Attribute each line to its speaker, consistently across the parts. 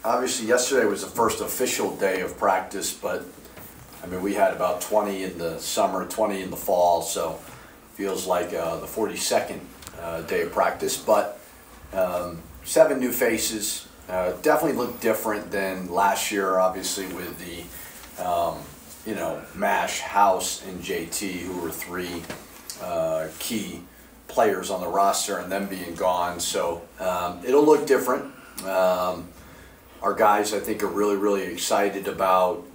Speaker 1: obviously yesterday was the first official day of practice, but I mean, we had about 20 in the summer, 20 in the fall, so feels like the 42nd day of practice. But 7 new faces, definitely look different than last year, obviously with the, you know, Mash, House, and JT, who were 3 key players on the roster, and them being gone. So it'll look different. Our guys, I think, are really, really excited about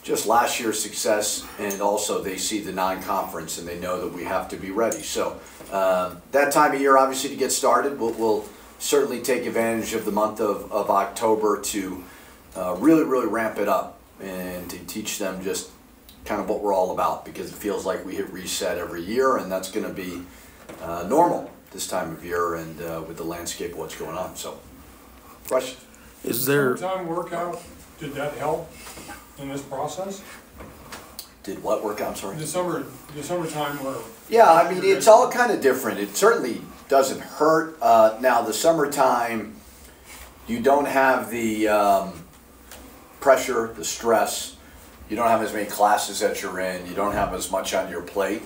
Speaker 1: just last year's success, and also they see the non-conference and they know that we have to be ready. So that time of year, obviously, to get started, we'll certainly take advantage of the month of October to really, really ramp it up and to teach them just kind of what we're all about, because it feels like we hit reset every year, and that's going to be normal this time of year and with the landscape of what's going on. So, question?
Speaker 2: Is there
Speaker 3: summertime workout? Did that help in this process?
Speaker 1: Did what work? I'm sorry.
Speaker 3: The summertime where?
Speaker 1: Yeah, I mean, it's all kind of different. It certainly doesn't hurt. Now, the summertime, you don't have the pressure, the stress. You don't have as many classes that you're in. You don't have as much on your plate.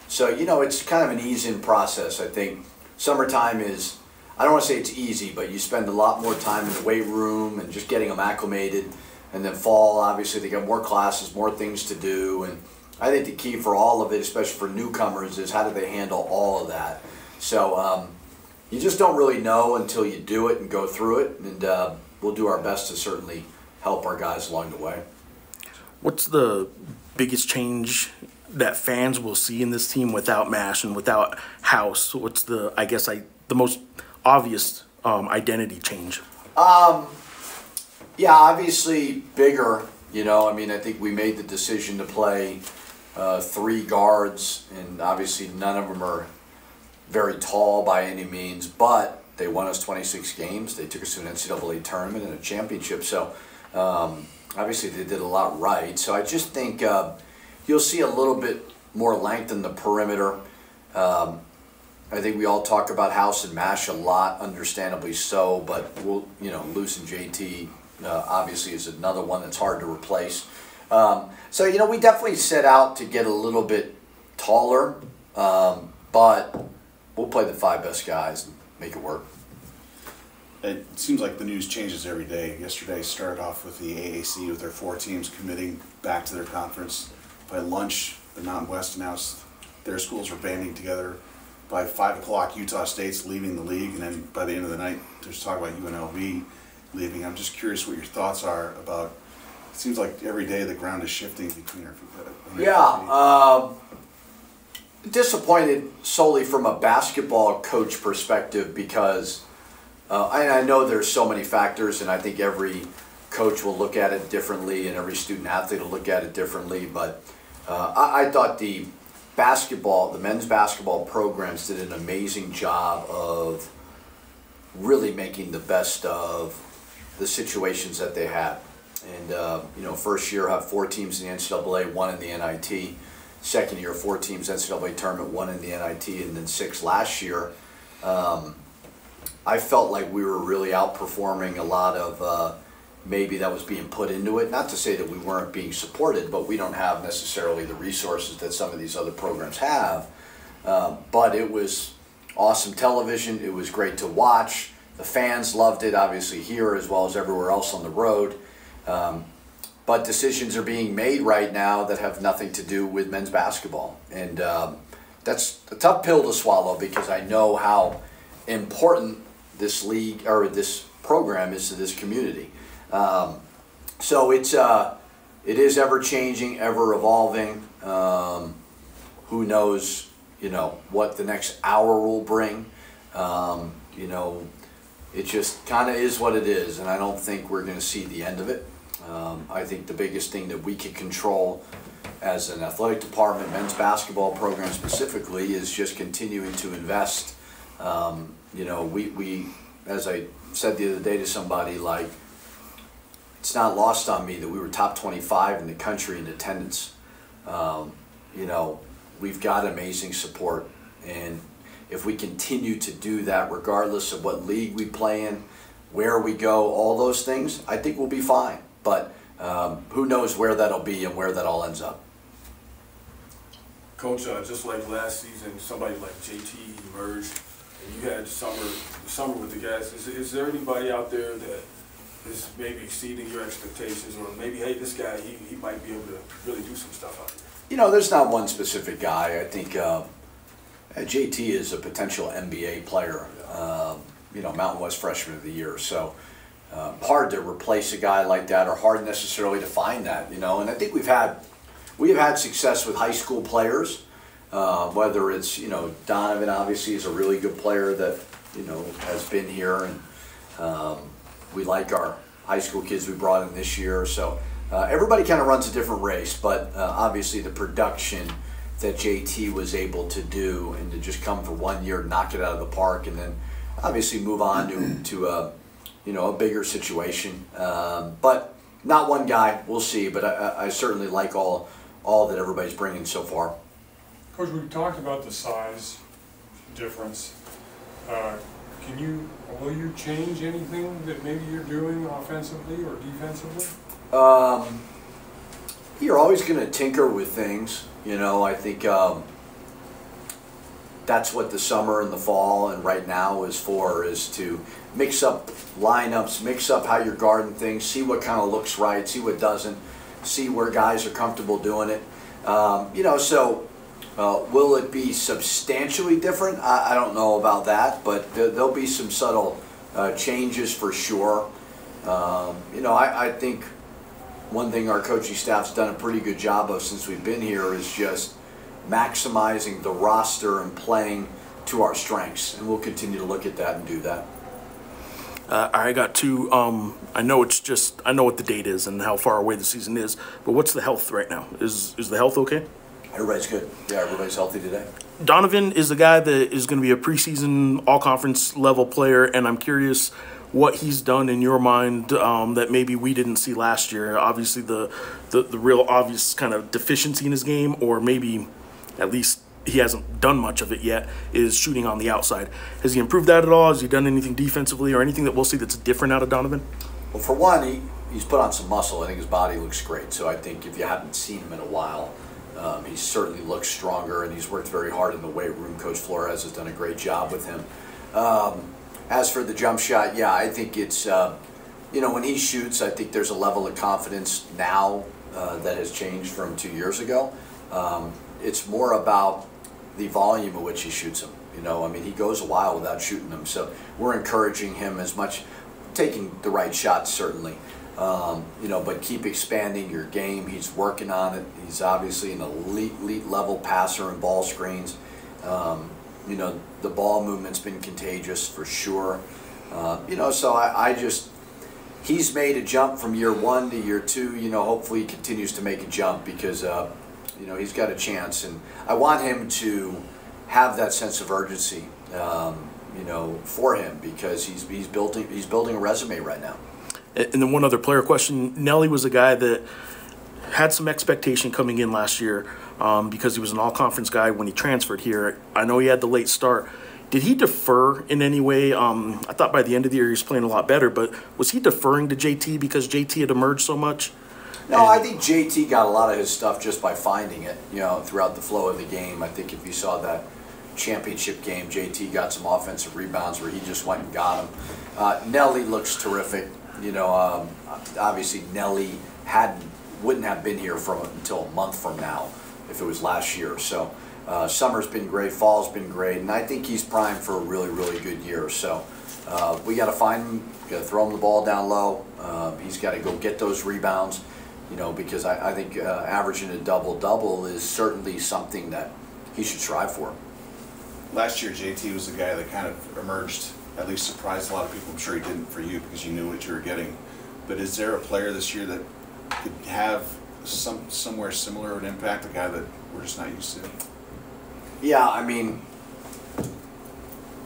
Speaker 1: So, you know, it's kind of an ease-in process. I think summertime is, I don't want to say it's easy, but you spend a lot more time in the weight room and just getting them acclimated. And then fall, obviously, they got more classes, more things to do. And I think the key for all of it, especially for newcomers, is how do they handle all of that. So you just don't really know until you do it and go through it. And we'll do our best to certainly help our guys along the way.
Speaker 2: What's the biggest change that fans will see in this team without Mash and without House? What's the, I guess, the most obvious identity change?
Speaker 1: Yeah, obviously bigger, you know. I mean, I think we made the decision to play 3 guards, and obviously none of them are very tall by any means, but they won us 26 games. They took us to an NCAA tournament and a championship, so obviously they did a lot right. So I just think you'll see a little bit more length in the perimeter. I think we all talk about House and Mash a lot, understandably so, but we'll, you know, losing JT obviously is another one that's hard to replace. So, you know, we definitely set out to get a little bit taller, but we'll play the 5 best guys and make it work.
Speaker 4: It seems like the news changes every day. Yesterday started off with the AAC with their 4 teams committing back to their conference. By lunch, the Mountain West announced their schools were banding together. By 5 o'clock, Utah State's leaving the league, and then by the end of the night, there's talk about UNLV leaving. I'm just curious what your thoughts are about. It seems like every day the ground is shifting between our.
Speaker 1: Yeah, disappointed solely from a basketball coach perspective, because I know there's so many factors, and I think every coach will look at it differently, and every student athlete will look at it differently. But I thought the men's basketball programs did an amazing job of really making the best of the situations that they had. And, you know, first year have 4 teams in the NCAA, 1 in the NIT. Second year, 4 teams NCAA tournament, 1 in the NIT, and then 6 last year. I felt like we were really outperforming a lot of maybe that was being put into it. Not to say that we weren't being supported, but we don't have necessarily the resources that some of these other programs have. But it was awesome television. It was great to watch. The fans loved it, obviously here as well as everywhere else on the road. But decisions are being made right now that have nothing to do with men's basketball. And that's a tough pill to swallow, because I know how important this league or this program is to this community. So it is ever changing, ever evolving. Who knows, you know, what the next hour will bring. You know, it just kind of is what it is, and I don't think we're going to see the end of it. I think the biggest thing that we can control as an athletic department, men's basketball program specifically, is just continuing to invest. You know, we, as I said the other day to somebody, like, it's not lost on me that we were top 25 in the country in attendance. You know, we've got amazing support, and if we continue to do that, regardless of what league we play in, where we go, all those things, I think we'll be fine. But who knows where that'll be and where that all ends up.
Speaker 5: Coach, just like last season, somebody like JT emerged, and you had summer with the guys. Is there anybody out there that is maybe exceeding your expectations, or maybe, hey, this guy, he might be able to really do some stuff out there?
Speaker 1: You know, there's not one specific guy. I think JT is a potential NBA player, you know, Mountain West Freshman of the Year. So hard to replace a guy like that, or hard necessarily to find that, you know. And I think we have had success with high school players, whether it's, you know, Donovan obviously is a really good player that, you know, has been here, and we like our high school kids we brought in this year. So everybody kind of runs a different race, but obviously the production that JT was able to do, and to just come for 1 year, knock it out of the park, and then obviously move on to you know, a bigger situation. But not one guy, we'll see, but I certainly like all that everybody's bringing so far.
Speaker 3: Coach, we've talked about the size difference. Will you change anything that maybe you're doing offensively or defensively?
Speaker 1: You're always going to tinker with things, you know. I think that's what the summer and the fall and right now is for, is to mix up lineups, mix up how you're guarding things, see what kind of looks right, see what doesn't, see where guys are comfortable doing it. You know, so will it be substantially different? I don't know about that, but there'll be some subtle changes for sure. You know, I think one thing our coaching staff's done a pretty good job of since we've been here is just maximizing the roster and playing to our strengths, and we'll continue to look at that and do that.
Speaker 2: I got two. I know what the date is and how far away the season is, but what's the health right now? Is the health okay?
Speaker 1: Everybody's good. Yeah, everybody's healthy today.
Speaker 2: Donovan is the guy that is going to be a preseason all-conference level player, and I'm curious what he's done in your mind that maybe we didn't see last year. Obviously, the real obvious kind of deficiency in his game, or maybe at least he hasn't done much of it yet, is shooting on the outside. Has he improved that at all? Has he done anything defensively or anything that we'll see that's different out of Donovan?
Speaker 1: Well, for one, he's put on some muscle. I think his body looks great. So I think if you haven't seen him in a while, he certainly looks stronger, and he's worked very hard in the weight room. Coach Flores has done a great job with him. As for the jump shot, yeah, I think it's, you know, when he shoots, I think there's a level of confidence now that has changed from 2 years ago. It's more about the volume at which he shoots them. You know, I mean, he goes a while without shooting them, so we're encouraging him as much, taking the right shots certainly, you know, but keep expanding your game. He's working on it. He's obviously an elite level passer and ball screens. You know, the ball movement's been contagious for sure. You know, so I just, he's made a jump from year 1 to year 2. You know, hopefully he continues to make a jump because you know, he's got a chance, and I want him to have that sense of urgency, you know, for him, because he's building a resume right now.
Speaker 2: And then one other player question: Nelly was a guy that had some expectation coming in last year because he was an all-conference guy when he transferred here. I know he had the late start. Did he defer in any way? I thought by the end of the year he was playing a lot better, but was he deferring to JT because JT had emerged so much?
Speaker 1: No, I think JT got a lot of his stuff just by finding it, you know, throughout the flow of the game. I think if you saw that championship game, JT got some offensive rebounds where he just went and got them. Nelly looks terrific. You know, obviously Nelly wouldn't have been here until a month from now if it was last year. So summer's been great, fall's been great, and I think he's primed for a really good year. So we got to find him, got to throw him the ball down low. He's got to go get those rebounds. You know, because I think averaging a double-double is certainly something that he should strive for.
Speaker 4: Last year, JT was the guy that kind of emerged, at least surprised a lot of people. I'm sure he didn't for you because you knew what you were getting. But is there a player this year that could have somewhere similar an impact, a guy that we're just not used to?
Speaker 1: Yeah, I mean,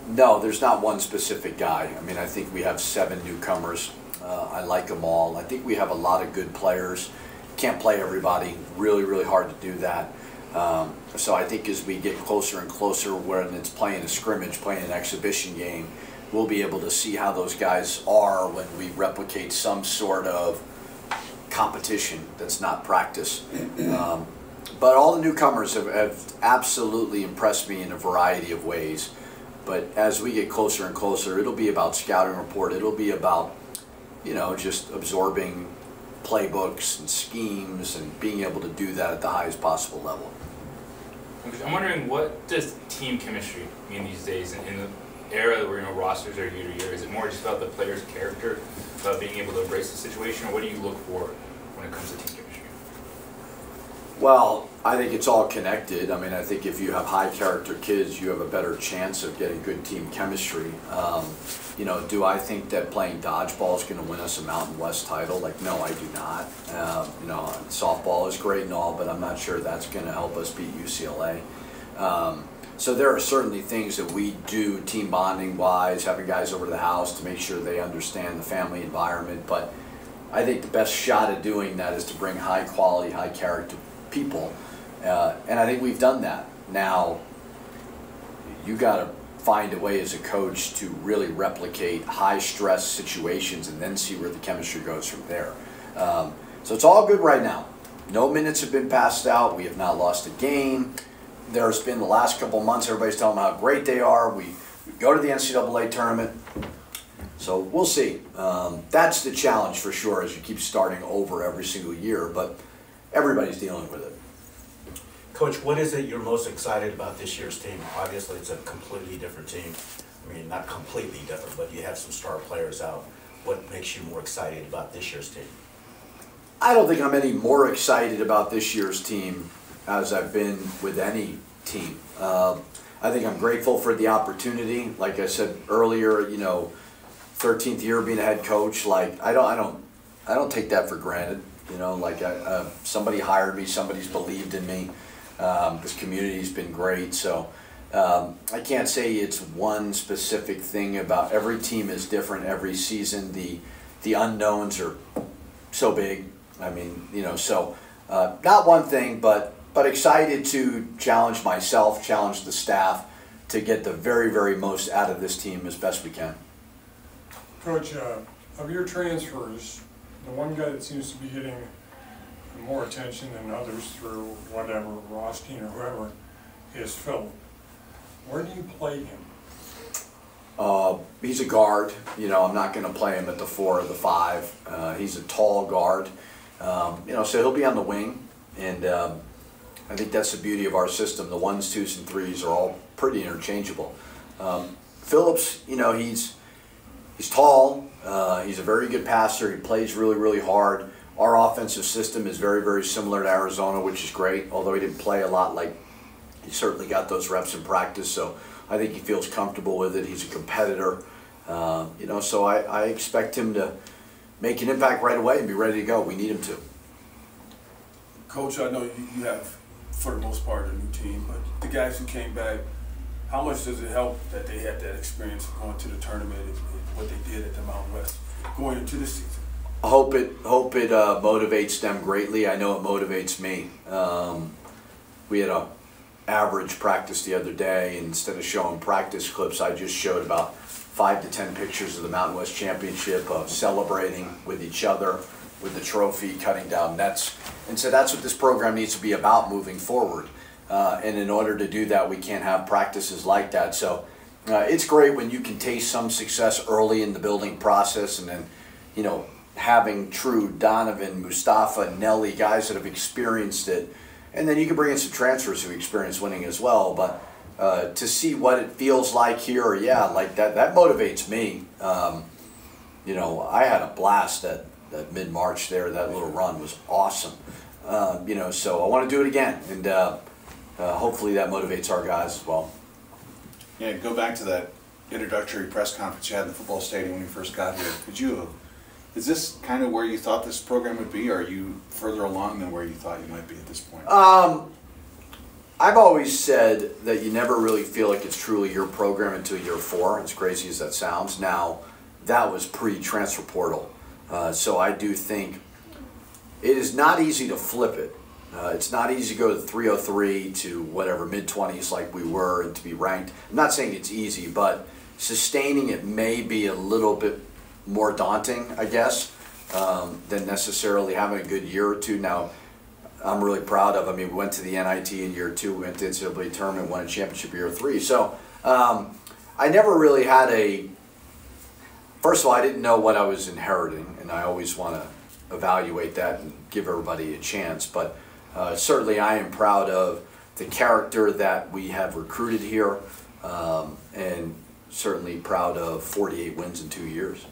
Speaker 1: no, there's not one specific guy. I mean, I think we have 7 newcomers. I like them all. I think we have a lot of good players. Can't play everybody. Really hard to do that. So I think as we get closer and closer when it's playing a scrimmage, playing an exhibition game, we'll be able to see how those guys are when we replicate some sort of competition that's not practice. But all the newcomers have absolutely impressed me in a variety of ways. But as we get closer and closer, it'll be about scouting report. It'll be about, you know, just absorbing playbooks and schemes and being able to do that at the highest possible level.
Speaker 6: I'm wondering, what does team chemistry mean these days in the era where, you know, rosters are year to year? Is it more just about the player's character, about being able to embrace the situation, or what do you look for when it comes to team chemistry?
Speaker 1: Well, I think it's all connected. I mean, I think if you have high character kids, you have a better chance of getting good team chemistry. You know, do I think that playing dodgeball is going to win us a Mountain West title? Like, no, I do not. You know, softball is great and all, but I'm not sure that's going to help us beat UCLA. So there are certainly things that we do team bonding wise, having guys over to the house to make sure they understand the family environment. But I think the best shot at doing that is to bring high quality, high character people. And I think we've done that. Now, you got to find a way as a coach to really replicate high stress situations and then see where the chemistry goes from there. So it's all good right now. No minutes have been passed out. We have not lost a game. There's been the last couple months, everybody's telling them how great they are. We go to the NCAA tournament. So we'll see. That's the challenge for sure, as you keep starting over every single year, but everybody's dealing with it.
Speaker 7: Coach, what is it you're most excited about this year's team? Obviously, it's a completely different team. I mean, not completely different, but you have some star players out. What makes you more excited about this year's team?
Speaker 1: I don't think I'm any more excited about this year's team as I've been with any team. I think I'm grateful for the opportunity. Like I said earlier, you know, 13th year being a head coach. Like I don't take that for granted. You know, like somebody hired me, somebody's believed in me. This community's been great, so I can't say it's one specific thing about every team is different every season. The unknowns are so big. I mean, you know, so not one thing, but excited to challenge myself, challenge the staff to get the very, very most out of this team as best we can.
Speaker 3: Coach, of your transfers, the one guy that seems to be getting more attention than others through whatever, Rothstein or whoever, is Phil. Where do you play him?
Speaker 1: He's a guard. You know, I'm not going to play him at the 4 or the 5. He's a tall guard. You know, so he'll be on the wing, and I think that's the beauty of our system. The 1s, 2s, and 3s are all pretty interchangeable. Phillips, you know, he's tall. He's a very good passer. He plays really, really hard. Our offensive system is very, very similar to Arizona, which is great. Although he didn't play a lot, like he certainly got those reps in practice. So I think he feels comfortable with it. He's a competitor. You know, so I expect him to make an impact right away and be ready to go. We need him to.
Speaker 5: Coach, I know you have, for the most part, a new team, but the guys who came back, how much does it help that they had that experience going to the tournament and what they did at the Mountain West going into the season?
Speaker 1: I hope it motivates them greatly. I know it motivates me. We had a average practice the other day, and instead of showing practice clips, I just showed about 5 to 10 pictures of the Mountain West Championship, of celebrating with each other, with the trophy, cutting down nets. And so that's what this program needs to be about moving forward. And in order to do that, we can't have practices like that. So it's great when you can taste some success early in the building process, and then, you know, having true Donovan, Mustafa, Nelly, guys that have experienced it. And then you can bring in some transfers who experience winning as well. But to see what it feels like here, yeah, like that motivates me. You know, I had a blast that mid-March there. That little run was awesome. You know, so I want to do it again. And hopefully that motivates our guys as well.
Speaker 4: Yeah, go back to that introductory press conference you had in the football stadium when you first got here. Is this kind of where you thought this program would be, or are you further along than where you thought you might be at this point?
Speaker 1: I've always said that you never really feel like it's truly your program until year 4, as crazy as that sounds. Now, that was pre-transfer portal. So I do think it is not easy to flip it. It's not easy to go to 303 to whatever, mid-20s like we were, and to be ranked. I'm not saying it's easy, but sustaining it may be a little bit more daunting, I guess, than necessarily having a good year or two. Now, I'm really proud of. I mean, we went to the NIT in year 2, we went to NCAA tournament, won a championship year 3. So I never really had a. First of all, I didn't know what I was inheriting, and I always want to evaluate that and give everybody a chance. But certainly, I am proud of the character that we have recruited here, and certainly proud of 48 wins in 2 years.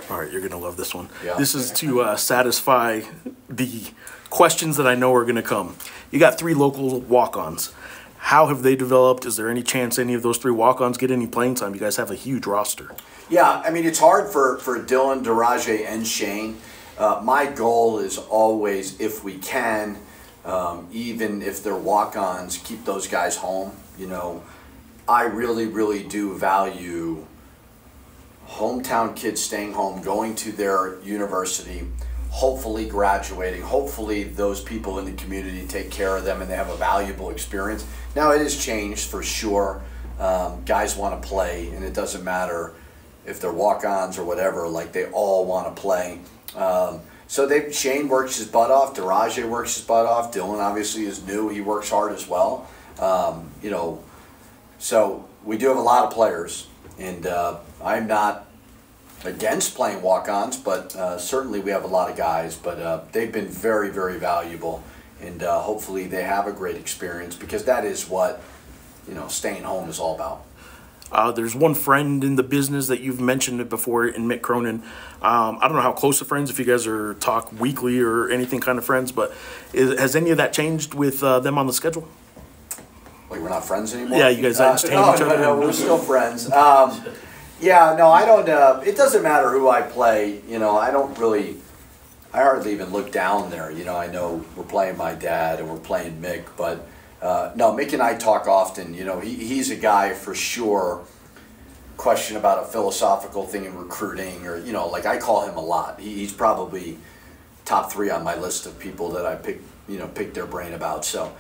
Speaker 2: All right, you're going to love this one.
Speaker 1: Yeah.
Speaker 2: This is to satisfy the questions that I know are going to come. You got 3 local walk-ons. How have they developed? Is there any chance any of those 3 walk-ons get any playing time? You guys have a huge roster.
Speaker 1: Yeah, I mean, it's hard for Dylan, Daraje, and Shane. My goal is always, if we can, even if they're walk-ons, keep those guys home. You know, I really, really do value hometown kids staying home, going to their university, hopefully graduating, hopefully those people in the community take care of them and they have a valuable experience. Now, it has changed for sure. Guys want to play, and it doesn't matter if they're walk-ons or whatever, like they all want to play. So Shane works his butt off, Daraje works his butt off, Dylan obviously is new, he works hard as well. You know, so we do have a lot of players, and I'm not against playing walk-ons, but certainly we have a lot of guys, but they've been very, very valuable, and hopefully they have a great experience, because that is what, you know, staying home is all about.
Speaker 2: There's one friend in the business that you've mentioned it before in Mick Cronin. I don't know how close of friends, if you guys are talk weekly or anything kind of friends, but has any of that changed with them on the schedule?
Speaker 1: Like we're not friends anymore?
Speaker 2: Yeah, you guys entertain each other?
Speaker 1: No, we're still friends. Yeah, no, I don't, it doesn't matter who I play, you know, I hardly even look down there, you know, I know we're playing my dad and we're playing Mick, but no, Mick and I talk often, you know, he's a guy for sure, question about a philosophical thing in recruiting, or, you know, like I call him a lot. He's probably top 3 on my list of people that I pick their brain about, so,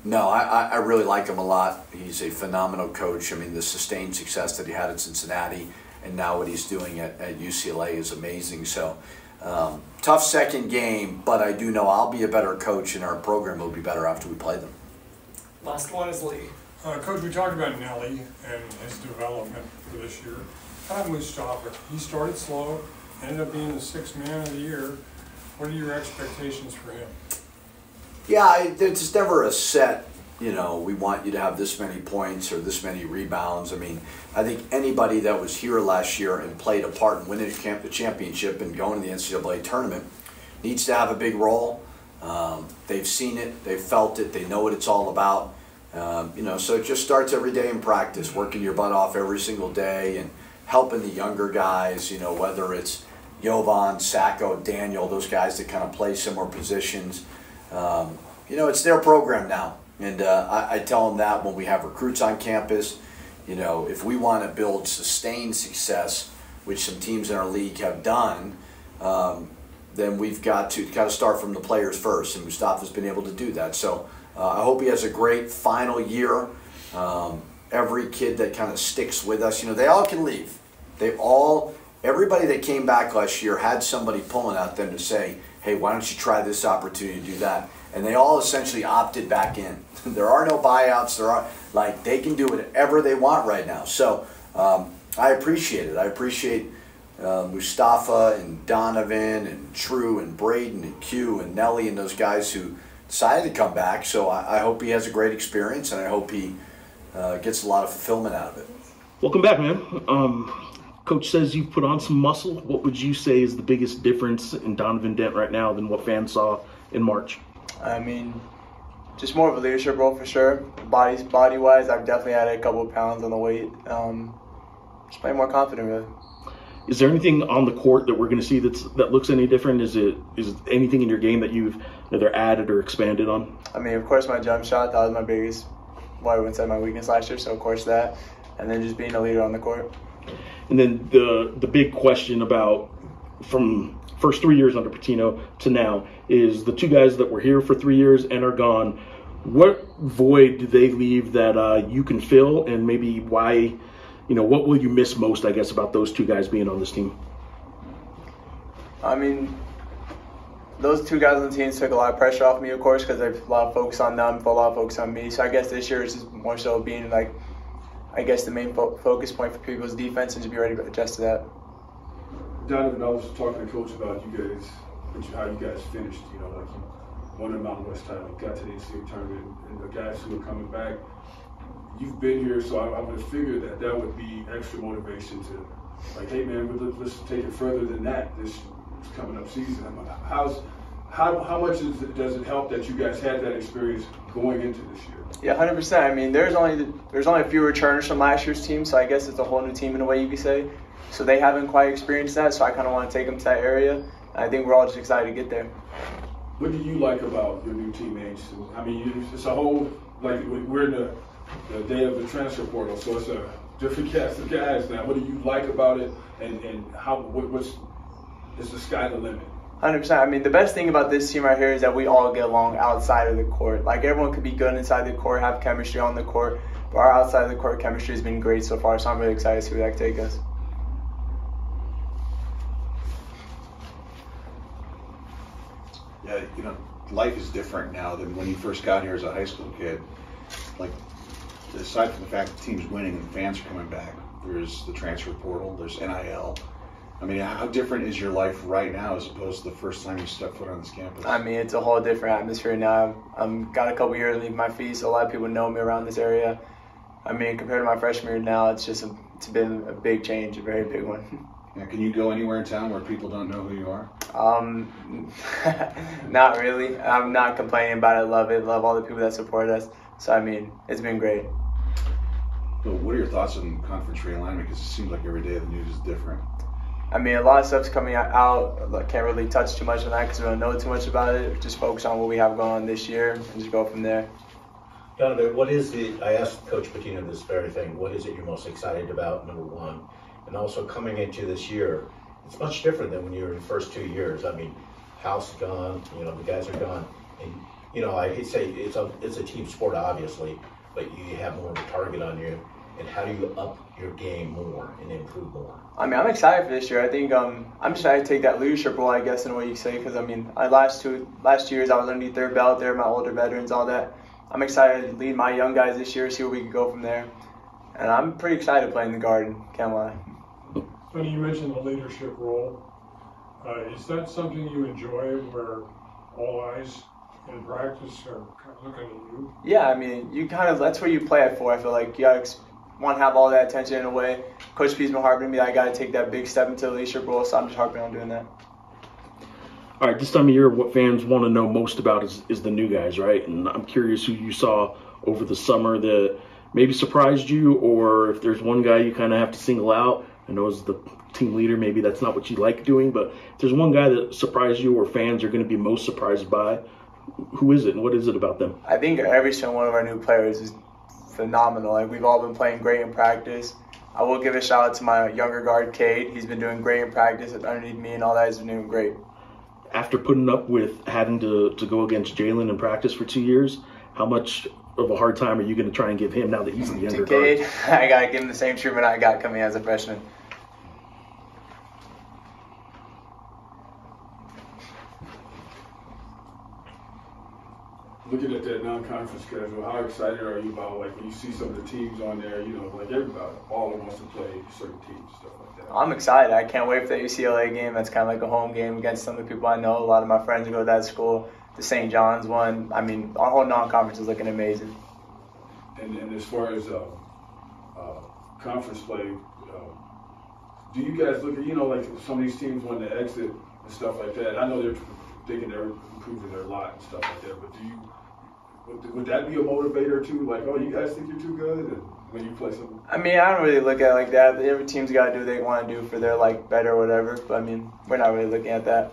Speaker 1: no, I really like him a lot. He's a phenomenal coach. I mean, the sustained success that he had at Cincinnati and now what he's doing at UCLA is amazing. So, tough second game, but I do know I'll be a better coach and our program will be better after we play them.
Speaker 8: Last one is Lee.
Speaker 3: Coach, we talked about Nelly and his development for this year. How about Mustafa? He started slow, ended up being the 6th man of the year. What are your expectations for him?
Speaker 1: Yeah, it's never a set, you know, we want you to have this many points or this many rebounds. I mean, I think anybody that was here last year and played a part in winning the championship and going to the NCAA tournament needs to have a big role. They've seen it, they've felt it, they know what it's all about. You know, so it just starts every day in practice, working your butt off every single day and helping the younger guys, you know, whether it's Jovan, Sacco, Daniel, those guys that kind of play similar positions. You know, it's their program now, and I tell them that when we have recruits on campus, you know, if we want to build sustained success, which some teams in our league have done, then we've got to start from the players first, and Mustafa's been able to do that. So I hope he has a great final year. Every kid that kind of sticks with us, you know, they all can leave. Everybody that came back last year had somebody pulling at them to say, hey, why don't you try this opportunity to do that? And they all essentially opted back in. There are no buyouts. They can do whatever they want right now. So I appreciate it. I appreciate Mustafa and Donovan and True and Braden and Q and Nelly and those guys who decided to come back. So I hope he has a great experience, and I hope he gets a lot of fulfillment out of it.
Speaker 2: Welcome back, man. Coach says you've put on some muscle. What would you say is the biggest difference in Donovan Dent right now than what fans saw in March?
Speaker 8: I mean, just more of a leadership role for sure. Body-wise, I've definitely added a couple of pounds on the weight. Just playing more confident, really.
Speaker 2: Is there anything on the court that we're going to see that looks any different? Is anything in your game that you've either added or expanded on?
Speaker 8: I mean, of course, my jump shot, that was my biggest, I wouldn't say my weakness last year, so of course that. And then just being a leader on the court.
Speaker 2: And then the big question about from first 3 years under Pitino to now is the 2 guys that were here for 3 years and are gone. what void do they leave that you can fill, and maybe why, what will you miss most, I guess, about those two guys being on this team?
Speaker 8: I mean, those two guys on the team took a lot of pressure off me, of course, because there's a lot of focus on them, but a lot of focus on me. So I guess this year is just more so being like, I guess the main focus point for people's defense and to be ready to adjust to that.
Speaker 5: Donovan, I was talking to Coach about you guys, how you guys finished. Like you won the Mountain West title, got to the NCAA tournament, and the guys who are coming back. You've been here, so I would have figured that would be extra motivation to, like, hey man, let's take it further than that this coming up season. How much does it help that you guys had that experience going into this year?
Speaker 8: Yeah, 100%. I mean, there's only a few returners from last year's team, so I guess it's a whole new team in a way you could say. So they haven't quite experienced that, so I kind of want to take them to that area. And I think we're all just excited to get there.
Speaker 5: What do you like about your new teammates? I mean, it's a whole, like, we're in the day of the transfer portal, so it's a different cast of guys now. What do you like about it, and is the sky the limit?
Speaker 8: 100%. I mean, the best thing about this team right here is that we all get along outside of the court. Like, everyone could be good inside the court, have chemistry on the court, but our outside of the court chemistry has been great so far, so I'm really excited to see where that can take us.
Speaker 4: Yeah, life is different now than when you first got here as a high school kid. Like, aside from the fact that the team's winning and the fans are coming back, there's the transfer portal, there's NIL. I mean, how different is your life right now as opposed to the first time you stepped foot on this campus? I
Speaker 8: mean, it's a whole different atmosphere now. I've got a couple years leaving my feet, so a lot of people know me around this area. I mean, compared to my freshman year now, it's been a big change, a very big one.
Speaker 4: Yeah, can you go anywhere in town where people don't know who you are?
Speaker 8: Not really. I'm not complaining about it. Love all the people that support us. So, I mean, it's been great.
Speaker 4: So what are your thoughts on conference realignment? Because it seems like every day the news is different.
Speaker 8: I mean, a lot of stuff's coming out. I can't really touch too much on that because we don't know too much about it. Just focus on what we have going on this year and just go from there.
Speaker 7: Donovan, I asked Coach Pitino this very thing. What is it you're most excited about, number one? And also coming into this year, it's much different than when you were in the first 2 years. I mean, House is gone, the guys are gone. And, I hate to say it's a team sport, obviously, but you have more of a target on you. And how do you up your game more and improve more? I
Speaker 8: mean, I'm excited for this year. I think I'm excited to take that leadership role, I guess, in what you say, because, I mean, last years I was underneath their belt there, my older veterans, all that. I'm excited to lead my young guys this year, see where we can go from there. And I'm pretty excited to play in the Garden, can't lie.
Speaker 3: Funny you mentioned the leadership role. Is that something you enjoy, where all eyes in practice are kind of looking at you?
Speaker 8: Yeah, I mean, that's where you play it for. I feel like you want to have all that attention in a way. Coach P's been harping me, I got to take that big step into the leadership role, so I'm just harping on doing that.
Speaker 2: All right, this time of year, what fans want to know most about is the new guys, right? And I'm curious who you saw over the summer that maybe surprised you, or if there's one guy you kind of have to single out. I know as the team leader, maybe that's not what you like doing, but if there's one guy that surprised you or fans are going to be most surprised by, who is it and what is it about them?
Speaker 8: I think every single one of our new players is phenomenal. Like, we've all been playing great in practice. I will give a shout out to my younger guard, Cade. He's been doing great in practice underneath me and all that. He's been doing great.
Speaker 2: After putting up with having to go against Jalen in practice for 2 years, how much of a hard time are you going to try and give him now that he's the younger guard?
Speaker 8: I got to give him the same treatment I got coming as a freshman.
Speaker 5: Looking at that non-conference schedule, how excited are you about, like, when you see some of the teams on there, like everybody, all wants to play certain teams, stuff like that?
Speaker 8: I'm excited. I can't wait for that UCLA game. That's kind of like a home game against some of the people I know. A lot of my friends go to that school. The St. John's one. I mean, our whole non-conference is looking amazing.
Speaker 5: And as far as conference play, do you guys look at, like some of these teams when they exit and stuff like that? I know they're thinking they're improving their lot and stuff like that, but would that be a motivator too? Like, oh, you guys think you're too good, and when you play something?
Speaker 8: I mean, I don't really look at it like that. Every team's got to do what they want to do for their, better or whatever. But, I mean, we're not really looking at that.